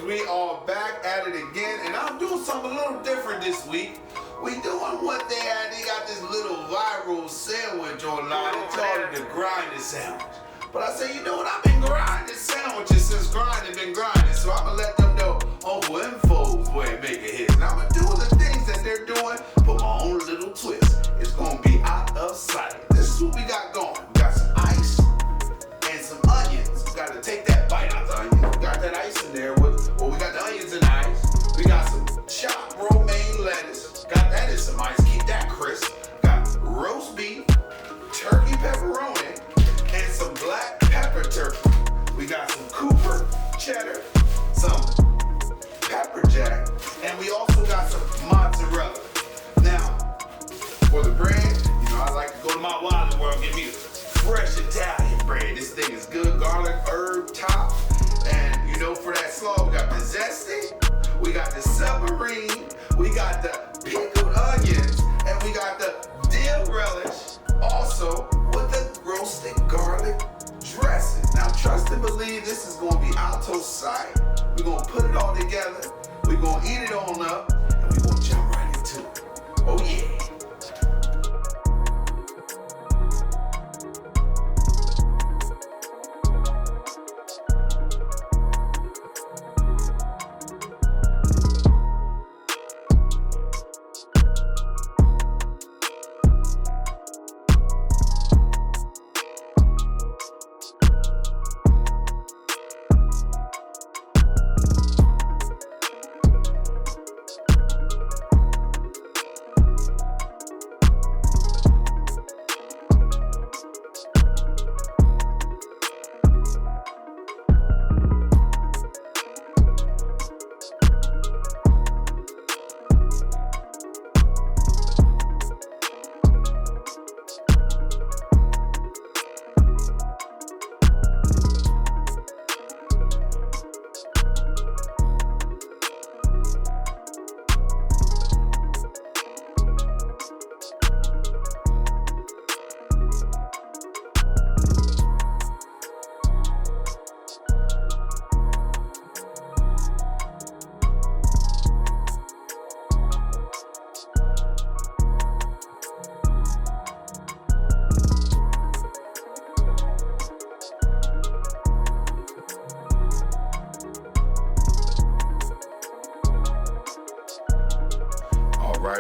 we are back at it again, and I'm doing something a little different this week. We doing what they had. They got this little viral sandwich online. They called it the grinding sandwich. But I say, you know what? I've been grinding sandwiches since grinding been grinding. So I'm gonna let them know Uncle Info's way of making his. And I'm gonna do the things that they're doing, put my own little twist. It's gonna be out of sight. This is what we got going. We got some ice and some onions. We gotta take that bite out the onion. We got that ice in there with, well, we got the onions and ice. We got some chopped romaine lettuce. Got that in some ice. Keep that crisp. Got roast beef, turkey pepperoni, and some black pepper turkey. We got some Cooper cheddar, some pepper jack, and we also got some mozzarella. Now, for the bread, you know, I like to go to my Wallet World and get me fresh Italian bread. This thing is good, garlic, herb, top. And you know, for that slaw, we got the zesty, we got the submarine, we got the pickled onions, and we got the dill relish, also with the roasted garlic dressing. Now, trust and believe this is gonna be out of sight. We're gonna put it all together, we're gonna eat it on up, and we're gonna jump right into it. Oh yeah.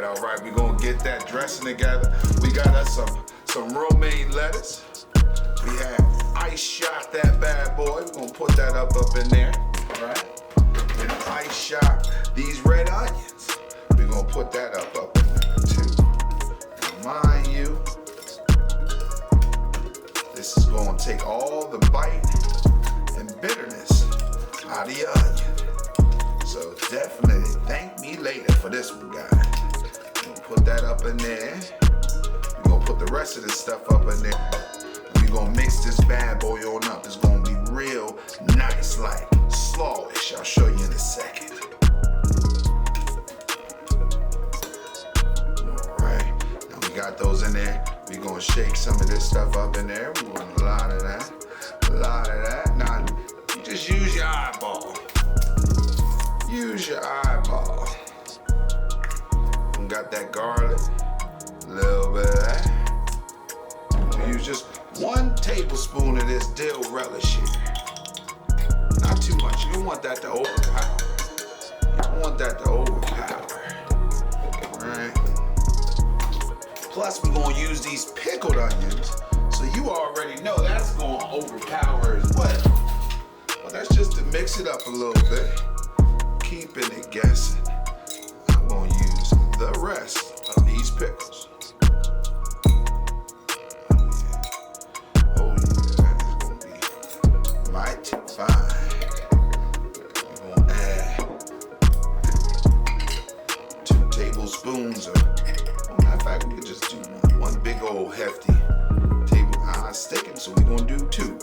All right, we're gonna get that dressing together. We got us some romaine lettuce. We have ice shot that bad boy. We're gonna put that up in there, all right? And ice shot these red onions. We're gonna put that up in there too. Now, mind you, this is gonna take all the bite and bitterness out of your onion. So definitely thank me later for this one, guys. Put that up in there. We're gonna put the rest of this stuff up in there. We're gonna mix this bad boy on up. It's gonna be real nice, like slawish. I'll show you in a second. Alright, now we got those in there. We're gonna shake some of this stuff up in there. We want a lot of that. A lot of that. Now, you just use your eyeball. Use your eyeball. Got that garlic, a little bit of that. We use just 1 tablespoon of this dill relish here. Not too much. You don't want that to overpower. You don't want that to overpower. Alright. Plus, we're going to use these pickled onions. So you already know that's going to overpower as well. But that's just to mix it up a little bit. Keeping it guessing. I'm going to use the rest of these pickles. Oh yeah, that is gonna be mighty fine. We're gonna add 2 tablespoons of, matter of fact, we could just do one big old hefty table. It's sticking, so we're gonna do 2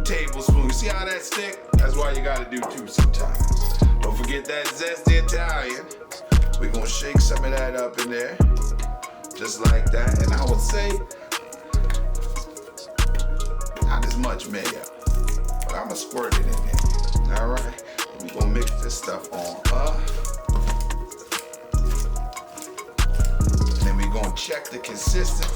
tablespoons. See how that stick? That's why you gotta do 2 sometimes. Don't forget that zesty Italian. We're gonna shake some of that up in there, just like that. And I would say, not as much mayo, but I'm gonna squirt it in there. All right, we're gonna mix this this stuff on up. And then we're gonna check the consistency.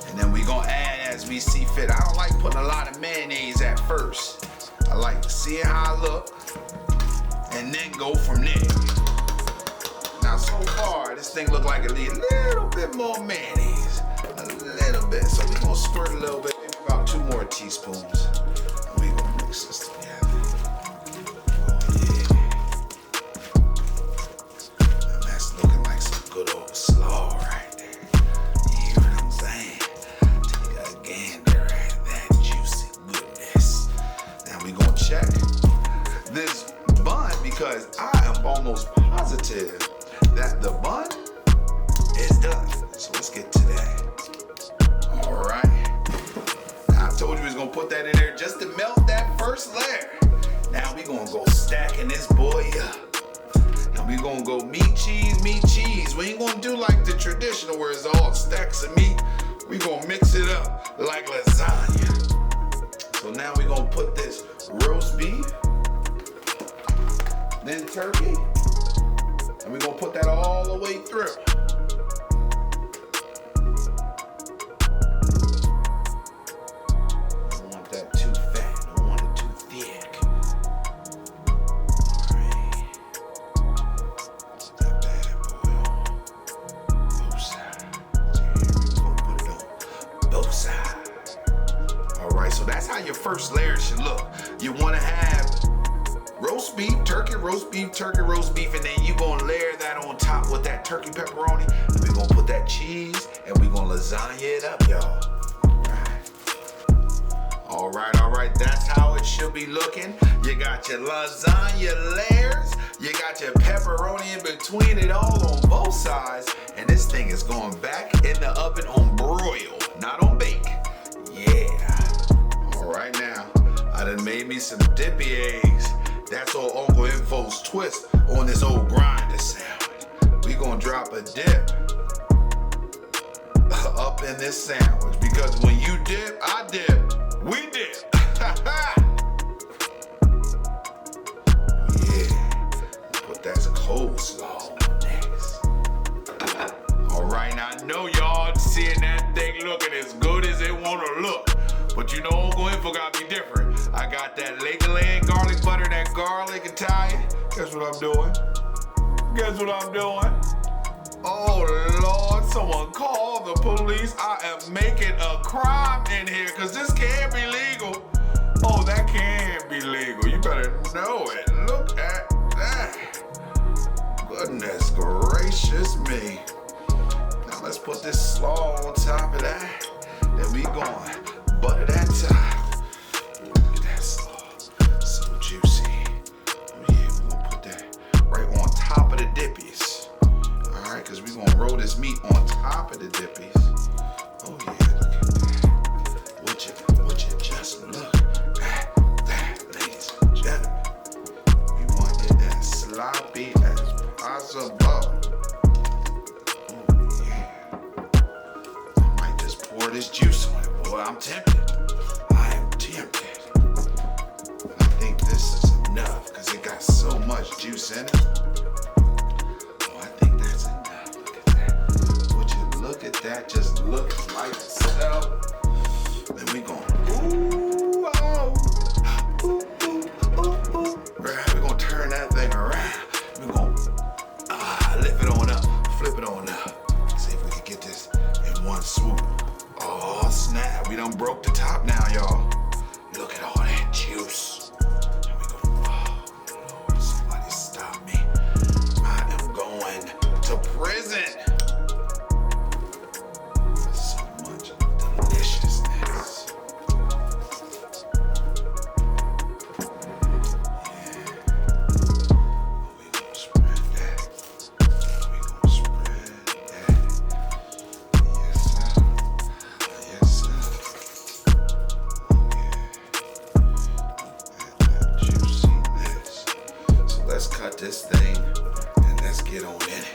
And then we're gonna add as we see fit. I don't like putting a lot of mayonnaise at first. I like seeing how I look and then go from there. Now so far, this thing look like it needs a little bit more mayonnaise. A little bit. So we're gonna squirt a little bit, maybe about 2 more teaspoons. And we're gonna mix this together. Good old slaw right there. You hear what I'm saying? Again, there is that juicy goodness. Now we gonna check this bun because I am almost positive that the bun is done. So let's get to that. All right. Now, I told you we was gonna put that in there just to melt that first layer. Now we gonna go stacking this boy up. We gonna go meat, cheese, meat, cheese. We ain't gonna do like the traditional where it's all stacks of meat. We gonna mix it up like lasagna. So now we gonna put this roast beef, then turkey, and we gonna put that all the way through. Don't want that too fat, don't want it too thick. So that's how your first layer should look. You want to have roast beef, turkey, roast beef, turkey, roast beef, and then you gonna layer that on top with that turkey pepperoni, and we're gonna put that cheese, and we're gonna lasagna it up, y'all. All right, that's how it should be looking. You got your lasagna layers, you got your pepperoni in between it all on both sides, and this thing is going back in the oven on broil, not on bake. Yeah. Right now, I done made me some dippy eggs. That's old Uncle Info's twist on this old grinder sandwich. We gonna drop a dip up in this sandwich because when you dip, I dip, we dip. Yeah, put that coleslaw next. All right, now I know y'all seeing that thing looking as good as it wanna look. But you know Uncle Info gotta be different. I got that leg garlic butter, that garlic Italian. Guess what I'm doing? Guess what I'm doing? Oh Lord, someone call the police. I am making a crime in here because this can't be legal. Oh, that can't be legal. You better know it. Look at that. Goodness gracious me. Now let's put this slaw on top of that. Then we going. Butter that top. Look at that slaw. So juicy. Oh yeah, we're gonna put that right on top of the dippies. Alright, because we're gonna roll this meat on top of the dippies. Oh yeah, look at that. Would you just look at that, ladies and gentlemen. We want it as sloppy as possible. Oh yeah. I might just pour this juice on it. Boy, I'm tempted. I am tempted. But I think this is enough because it got so much juice in it. Oh, I think that's enough. Look at that. Would you look at that? Just look like itself. Then we going, ooh, oh. Ooh, ooh, ooh, ooh. Right, we're going to turn that thing around. We're going to lift it on up, flip it on up. See if we can get this in one swoop. Oh snap, we done broke the top now, y'all. Look at all that juice. And we go, oh Lord, somebody stop me. I am going to prison. So much deliciousness. Yeah. We gonna spread that. We gonna spread that. Yes, sir. Yes, sir. Oh, yeah. That juiciness. So let's cut this thing and let's get on in it.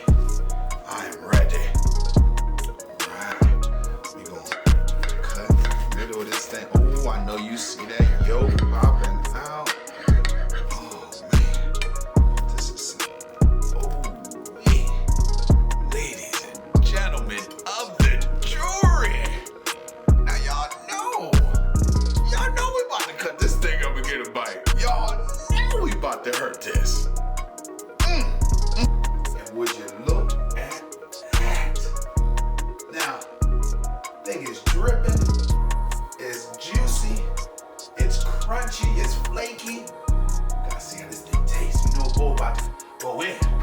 I am ready. Alright. We gonna cut the middle of this thing. Oh, I know you see that yolk popping out. crunchy, it's flaky. Gotta see how this thing tastes. You know, boy, about to go in.